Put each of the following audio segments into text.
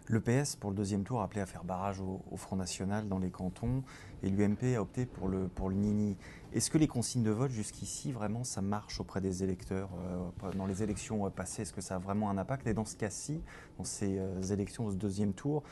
Le PS, pour le deuxième tour, a appelé à faire barrage au Front National dans les cantons et l'UMP a opté pour le Nini. Est-ce que les consignes de vote jusqu'ici, vraiment, ça marche auprès des électeurs dans les élections passées? Est-ce que ça a vraiment un impact? Et dans ce cas-ci, dans ces élections, ce deuxième tour,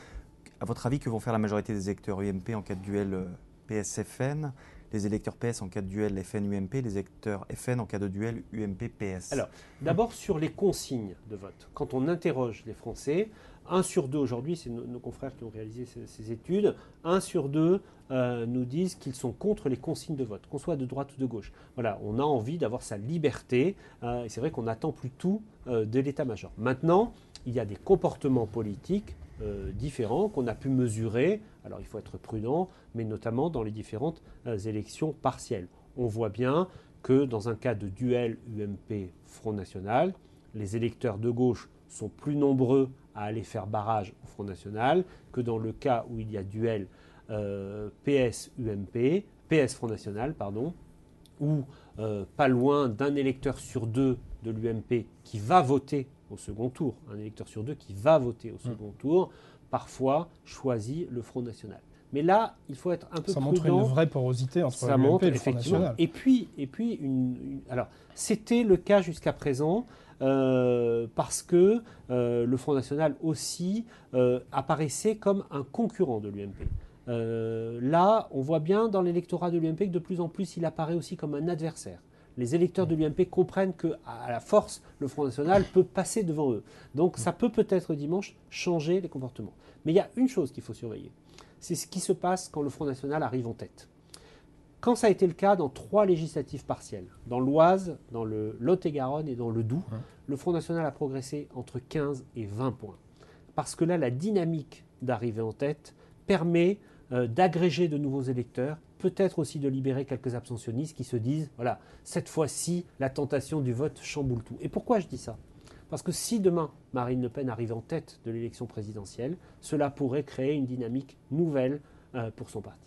à votre avis, que vont faire la majorité des électeurs UMP en cas de duel PS-FN, les électeurs PS en cas de duel FN-UMP, les électeurs FN en cas de duel UMP-PS? Alors, d'abord sur les consignes de vote. Quand on interroge les Français, un sur deux aujourd'hui, c'est nos confrères qui ont réalisé ces études, un sur deux nous disent qu'ils sont contre les consignes de vote, qu'on soit de droite ou de gauche. Voilà, on a envie d'avoir sa liberté, et c'est vrai qu'on n'attend plus tout de l'état-major. Maintenant, il y a des comportements politiques différents qu'on a pu mesurer, alors il faut être prudent, mais notamment dans les différentes élections partielles. On voit bien que dans un cas de duel UMP-Front National, les électeurs de gauche sont plus nombreux à aller faire barrage au Front National que dans le cas où il y a duel PS-UMP, PS-Front National, pardon, où pas loin d'un électeur sur deux de l'UMP qui va voter au second tour, un électeur sur deux qui va voter au second tour, parfois choisit le Front National. Mais là, il faut être un peu Ça prudent. montre une vraie porosité entre Ça l'UMP montre et le Front effectivement. National. Et puis alors, c'était le cas jusqu'à présent parce que le Front National aussi apparaissait comme un concurrent de l'UMP. Là, on voit bien dans l'électorat de l'UMP que de plus en plus, il apparaît aussi comme un adversaire. Les électeurs de l'UMP comprennent qu'à la force, le Front National peut passer devant eux. Donc ça peut peut-être dimanche changer les comportements. Mais il y a une chose qu'il faut surveiller. C'est ce qui se passe quand le Front National arrive en tête. Quand ça a été le cas dans 3 législatives partielles, dans l'Oise, dans le Lot-et-Garonne et dans le Doubs, le Front National a progressé entre 15 et 20 points. Parce que là, la dynamique d'arriver en tête permet d'agréger de nouveaux électeurs, peut-être aussi de libérer quelques abstentionnistes qui se disent, voilà, cette fois-ci, la tentation du vote chamboule tout. Et pourquoi je dis ça ? Parce que si demain, Marine Le Pen arrive en tête de l'élection présidentielle, cela pourrait créer une dynamique nouvelle pour son parti.